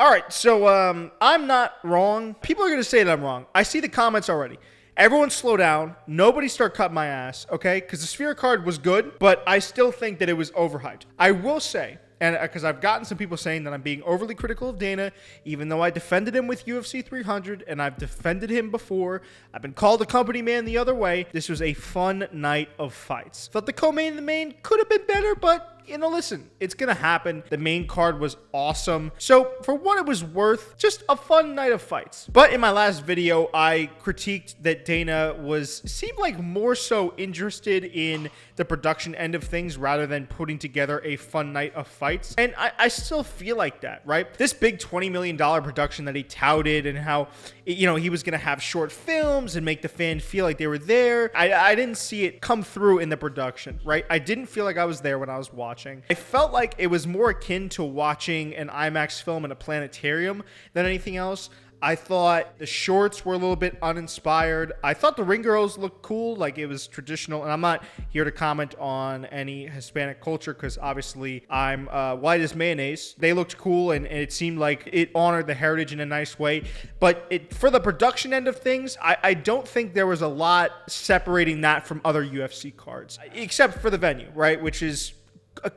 All right, so I'm not wrong. People are going to say that I'm wrong. I see the comments already. Everyone slow down. Nobody start cutting my ass, okay? Because the Sphere card was good, but I still think that it was overhyped. I will say, and because I've gotten some people saying that I'm being overly critical of Dana, even though I defended him with UFC 300, and I've defended him before. I've been called a company man the other way. This was a fun night of fights. Thought the co-main and the main could have been better, but listen, it's going to happen. The main card was awesome. So for what it was worth, just a fun night of fights. But in my last video, I critiqued that Dana seemed like more so interested in the production end of things rather than putting together a fun night of fights. And I still feel like that, right? This big $20 million production that he touted and how, he was going to have short films and make the fan feel like they were there. I didn't see it come through in the production, right? I didn't feel like I was there when I was watching. I felt like it was more akin to watching an IMAX film in a planetarium than anything else. I thought the shorts were a little bit uninspired. I thought the ring girls looked cool, like it was traditional. And I'm not here to comment on any Hispanic culture because obviously I'm white as mayonnaise. They looked cool and it seemed like it honored the heritage in a nice way. But for the production end of things, I don't think there was a lot separating that from other UFC cards, except for the venue, right? Which is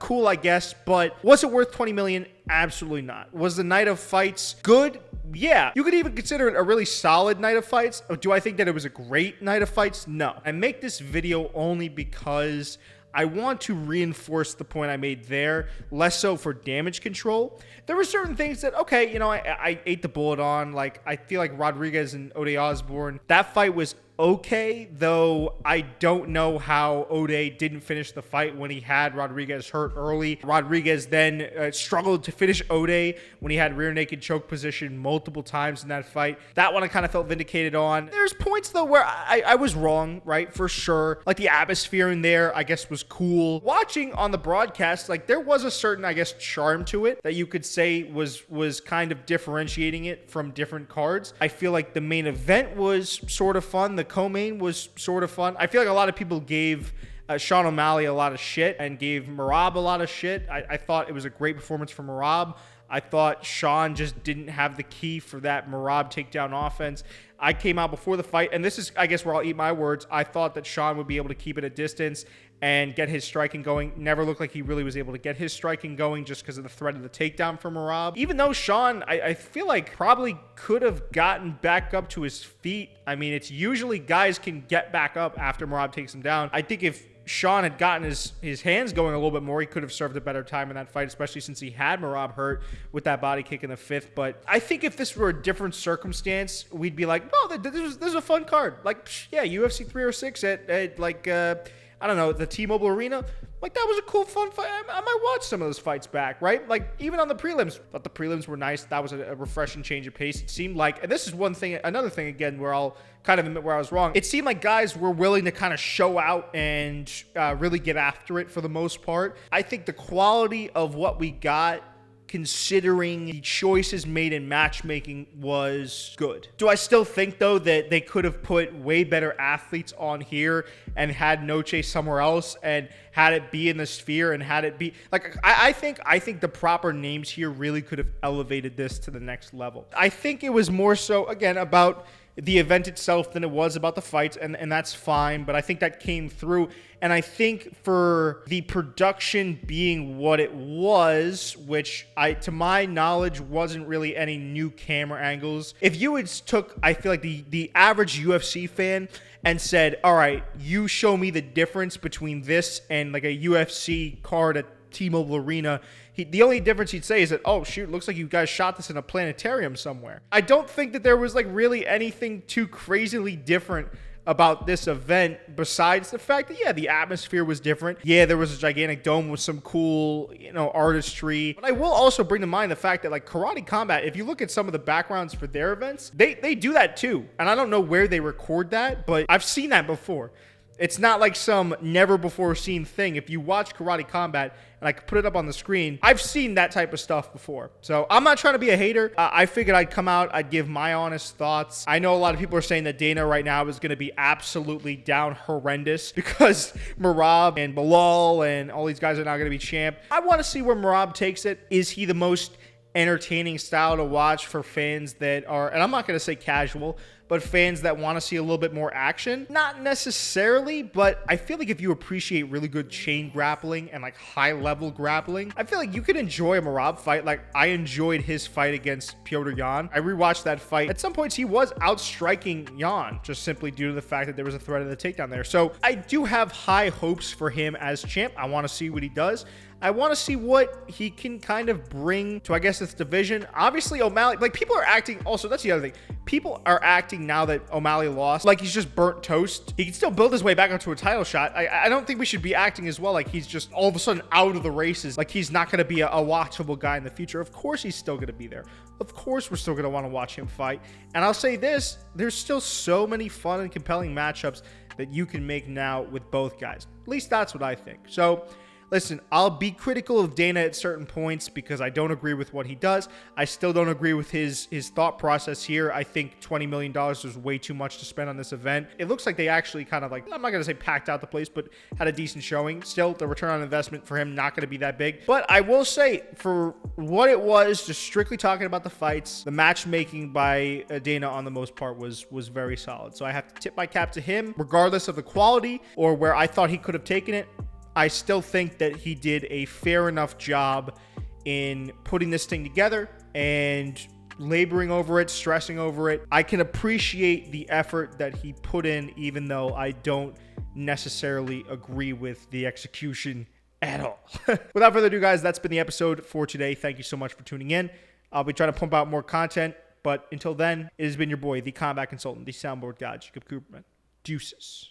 cool, I guess, but was it worth $20 million? Absolutely not. Was the night of fights good? Yeah. You could even consider it a really solid night of fights. Do I think that it was a great night of fights? No. I make this video only because I want to reinforce the point I made there, less so for damage control. There were certain things that, okay, I ate the bullet on. Like, I feel like Rodriguez and Ode Osbourne, that fight was okay, though I don't know how Ode didn't finish the fight when he had Rodriguez hurt early. Rodriguez then struggled to finish Ode when he had rear naked choke position multiple times in that fight. That one I kind of felt vindicated on. There's points, though, where I was wrong, right, for sure. Like, the atmosphere in there, I guess, was cool. Watching on the broadcast, like, there was a certain, I guess, charm to it that you could say was kind of differentiating it from different cards. I feel like the main event was sort of fun. The co-main was sort of fun. I feel like a lot of people gave Sean O'Malley a lot of shit and gave Merab a lot of shit. I thought it was a great performance from Merab. I thought Sean just didn't have the key for that Merab takedown offense. I came out before the fight, and this is, I guess, where I'll eat my words. I thought that Sean would be able to keep it at distance and get his striking going. Never looked like he really was able to get his striking going just because of the threat of the takedown from Merab. Even though Sean, I feel like probably could have gotten back up to his feet. I mean, it's usually guys can get back up after Merab takes him down. I think if Sean had gotten his hands going a little bit more, he could have served a better time in that fight, especially since he had Merab hurt with that body kick in the fifth. But I think if this were a different circumstance, we'd be like, no, this is a fun card. Like, yeah, UFC 306 at like, I don't know, the T-Mobile Arena. Like, that was a cool, fun fight. I might watch some of those fights back, right? Like, even on the prelims, thought the prelims were nice. That was a refreshing change of pace. It seemed like, and this is another thing, again, where I'll kind of admit where I was wrong. It seemed like guys were willing to kind of show out and really get after it for the most part. I think the quality of what we got, considering the choices made in matchmaking, was good. Do I still think, though, that they could have put way better athletes on here and had Noche somewhere else and had it be in the Sphere and had it be like, I think the proper names here really could have elevated this to the next level. I think it was more so, again, about the event itself than it was about the fights, and that's fine, but I think that came through. And I think for the production being what it was, which to my knowledge wasn't really any new camera angles. If you had took, I feel like the average UFC fan and said, all right, you show me the difference between this and like a UFC card at T-Mobile Arena, the only difference he'd say is that, oh shoot, looks like you guys shot this in a planetarium somewhere. I don't think that there was like really anything too crazily different about this event besides the fact that, yeah, the atmosphere was different. Yeah, there was a gigantic dome with some cool, artistry. But I will also bring to mind the fact that, like, Karate Combat, if you look at some of the backgrounds for their events, they do that too. And I don't know where they record that, but I've seen that before. It's not like some never-before-seen thing. If you watch Karate Combat, and I could put it up on the screen, I've seen that type of stuff before. So I'm not trying to be a hater. I figured I'd come out, I'd give my honest thoughts. I know a lot of people are saying that Dana right now is going to be absolutely down horrendous because Merab and Bilal and all these guys are not going to be champ. I want to see where Merab takes it. Is he the most entertaining style to watch for fans that are, and I'm not going to say casual, but fans that want to see a little bit more action. Not necessarily, but I feel like if you appreciate really good chain grappling and like high level grappling, I feel like you could enjoy a Merab fight. Like I enjoyed his fight against Petr Yan. I rewatched that fight. At some points he was outstriking Yan just simply due to the fact that there was a threat of the takedown there. So I do have high hopes for him as champ. I want to see what he does. I want to see what he can kind of bring to, I guess, this division. Obviously, O'Malley, like people are acting, also, that's the other thing. People are acting now that O'Malley lost like he's just burnt toast. He can still build his way back up to a title shot. I don't think we should be acting as well like he's just all of a sudden out of the races. Like he's not going to be a watchable guy in the future. Of course, he's still going to be there. Of course, we're still going to want to watch him fight. And I'll say this, there's still so many fun and compelling matchups that you can make now with both guys. At least that's what I think. So, listen, I'll be critical of Dana at certain points because I don't agree with what he does. I still don't agree with his thought process here. I think $20 million was way too much to spend on this event. It looks like they actually kind of like, I'm not going to say packed out the place, but had a decent showing. Still, the return on investment for him not going to be that big. But I will say, for what it was, just strictly talking about the fights, the matchmaking by Dana on the most part was very solid. So I have to tip my cap to him, regardless of the quality or where I thought he could have taken it. I still think that he did a fair enough job in putting this thing together and laboring over it, stressing over it. I can appreciate the effort that he put in, even though I don't necessarily agree with the execution at all. Without further ado, guys, that's been the episode for today. Thank you so much for tuning in. I'll be trying to pump out more content, but until then, it has been your boy, the combat consultant, the soundboard god, Jacob Cooperman. Deuces.